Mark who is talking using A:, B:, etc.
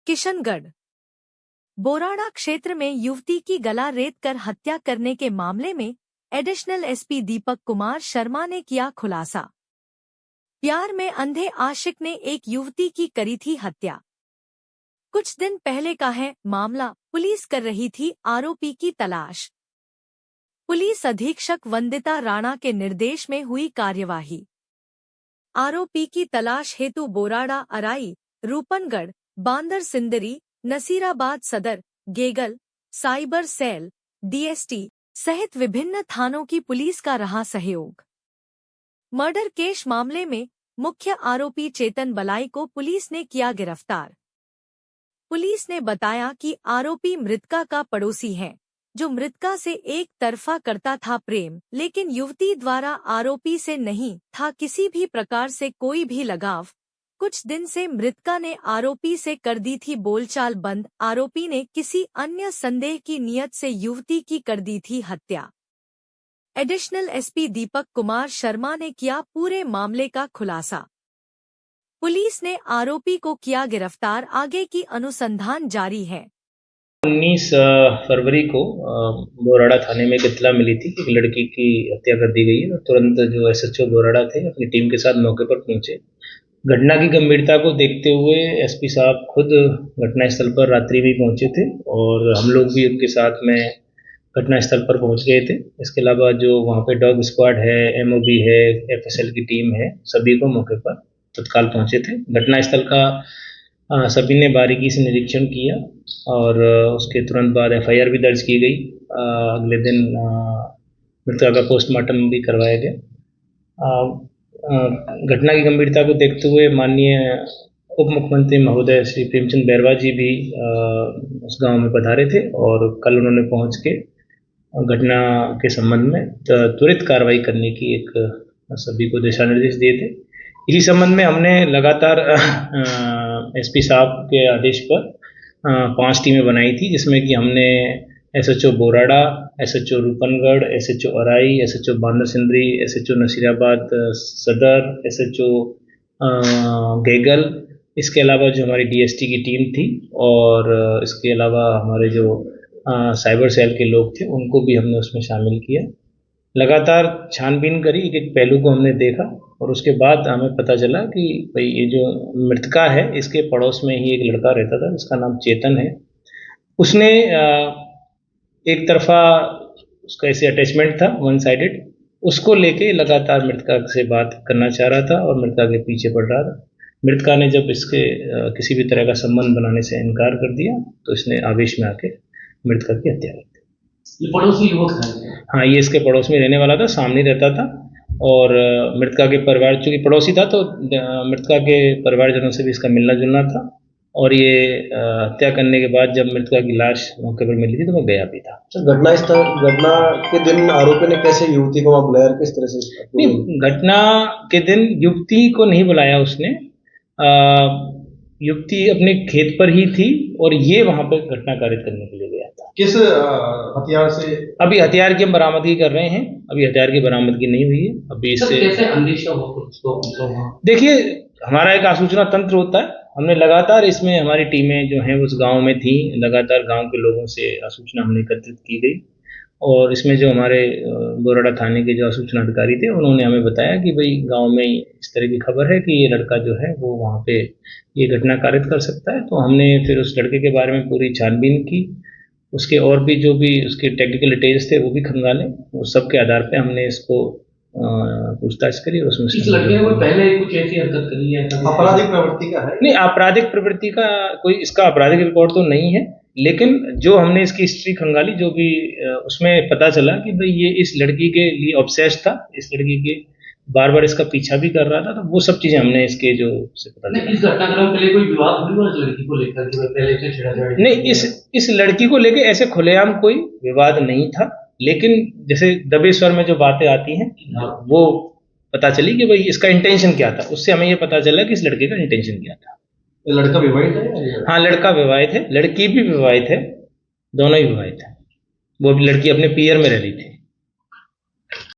A: किशनगढ़ बोराड़ा क्षेत्र में युवती की गला रेत कर हत्या करने के मामले में एडिशनल एसपी दीपक कुमार शर्मा ने किया खुलासा। प्यार में अंधे आशिक ने एक युवती की करी थी हत्या। कुछ दिन पहले का है मामला। पुलिस कर रही थी आरोपी की तलाश। पुलिस अधीक्षक वंदिता राणा के निर्देश में हुई कार्यवाही। आरोपी की तलाश हेतु बोराड़ा, अराई, रूपनगढ़, बांदर सिंदरी, नसीराबाद सदर, गेगल, साइबर सेल, डीएसटी सहित विभिन्न थानों की पुलिस का रहा सहयोग। मर्डर केस मामले में मुख्य आरोपी चेतन बलाई को पुलिस ने किया गिरफ्तार। पुलिस ने बताया कि आरोपी मृतका का पड़ोसी है, जो मृतका से एक तरफा करता था प्रेम, लेकिन युवती द्वारा आरोपी से नहीं था किसी भी प्रकार से कोई भी लगाव। कुछ दिन से मृतका ने आरोपी से कर दी थी बोलचाल बंद। आरोपी ने किसी अन्य संदेह की नियत से युवती की कर दी थी हत्या। एडिशनल एसपी दीपक कुमार शर्मा ने किया पूरे मामले का खुलासा। पुलिस ने आरोपी को किया गिरफ्तार। आगे की अनुसंधान जारी है।
B: 19 फरवरी को बोराड़ा थाने में एक इत्तला मिली थी कि एक लड़की की हत्या कर दी गई है। तुरंत जो एसएचओ बोराड़ा थे अपनी टीम के साथ मौके पर पहुंचे। घटना की गंभीरता को देखते हुए एसपी साहब खुद घटनास्थल पर रात्रि में पहुंचे थे और हम लोग भी उनके साथ में घटनास्थल पर पहुंच गए थे। इसके अलावा जो वहां पे डॉग स्क्वाड है, एमओबी है, एफएसएल की टीम है, सभी को मौके पर तत्काल पहुंचे थे। घटनास्थल का सभी ने बारीकी से निरीक्षण किया और उसके तुरंत बाद एफआईआर भी दर्ज की गई। अगले दिन मृतका का पोस्टमार्टम भी करवाया गया। घटना की गंभीरता को देखते हुए माननीय उप मुख्यमंत्री महोदय श्री प्रेमचंद बैरवा जी भी उस गांव में पधारे थे और कल उन्होंने पहुंच के घटना के संबंध में त्वरित कार्रवाई करने की एक सभी को दिशा निर्देश दिए थे। इसी संबंध में हमने लगातार एसपी साहब के आदेश पर 5 टीमें बनाई थी, जिसमें कि हमने SHO Borada, SHO Roopangarh, SHO Arai, SHO Bandar Sindri, SHO Nasirabad सदर, एसएचओ गेगल, इसके अलावा जो हमारी डीएसटी की टीम थी और इसके अलावा हमारे जो साइबर सेल के लोग थे उनको भी हमने उसमें शामिल किया। लगातार छानबीन करी, एक एक पहलू को हमने देखा और उसके बाद हमें पता चला कि भाई ये जो मृतका है इसके पड़ोस में ही एक लड़का रहता था जिसका नाम चेतन है। उसने एक तरफा उसका ऐसे अटैचमेंट था, वन साइडेड, उसको लेके लगातार मृतका से बात करना चाह रहा था और मृतका के पीछे पड़ रहा था। मृतका ने जब इसके किसी भी तरह का संबंध बनाने से इनकार कर दिया तो इसने आवेश में आके मृतका की हत्या कर दी।
C: ये पड़ोसी युवक था?
B: हाँ, ये इसके पड़ोस में रहने वाला था, सामने रहता था और मृतका के परिवार, चूंकि पड़ोसी था तो मृतका के परिवारजनों से भी इसका मिलना जुलना था और ये हत्या करने के बाद जब मृतका की लाश मौके पर मिली थी तो वो गया भी था।
D: घटना के दिन आरोपी ने कैसे युवती को वहां बुलाया, किस तरह से?
B: नहीं, घटना के दिन युवती को नहीं बुलाया उसने। युवती अपने खेत पर ही थी और ये वहां पर घटना कारित करने के लिए गया था।
D: किस हथियार से?
B: अभी हथियार की हम बरामदगी कर रहे हैं, अभी हथियार की बरामदगी नहीं हुई है। अभी इससे
C: कैसे अंदेशा हो कुछ?
B: देखिए, हमारा एक आसूचना तंत्र होता है। हमने लगातार इसमें हमारी टीमें जो हैं उस गांव में थी, लगातार गांव के लोगों से आसूचना हमने एकत्रित की गई और इसमें जो हमारे बोराड़ा थाने के जो आसूचना अधिकारी थे उन्होंने हमें बताया कि भाई गांव में इस तरह की खबर है कि ये लड़का जो है वो वहाँ पे ये घटना कारित कर सकता है। तो हमने फिर उस लड़के के बारे में पूरी छानबीन की, उसके और भी जो भी उसके टेक्निकल डिटेल्स थे वो भी खंगाले। वो सब के आधार पे हमने इसको पूछताछ करी और उसमें
C: इस लड़के ने पहले कुछ ऐसी हरकत करी है?
D: आपराधिक प्रवृत्ति का है?
B: नहीं, आपराधिक प्रवृत्ति का कोई इसका आपराधिक रिकॉर्ड तो नहीं है, लेकिन जो हमने इसकी हिस्ट्री खंगाली, जो भी उसमें पता चला कि भाई ये इस लड़की के लिए ऑब्सेस्ड था, इस लड़की के बार बार इसका पीछा भी कर रहा था। तो वो सब चीजें हमने इसके जो से पता
C: चला। इस घटनाक्रम के लिए कोई विवाद हुआ इस लड़की को लेकर कि पहले से छेड़छाड़?
B: नहीं, इस लड़की को लेकर ऐसे खुलेआम कोई विवाद नहीं था, लेकिन जैसे दबेश्वर में जो बातें आती हैं वो पता चली कि भाई इसका इंटेंशन क्या था। उससे हमें ये पता चला कि इस लड़के का इंटेंशन क्या था।
D: लड़का विवाहित है?
B: हाँ, लड़का विवाहित है, लड़की भी विवाहित है, दोनों ही विवाहित है। वो भी लड़की अपने पीयर में रह रही थी।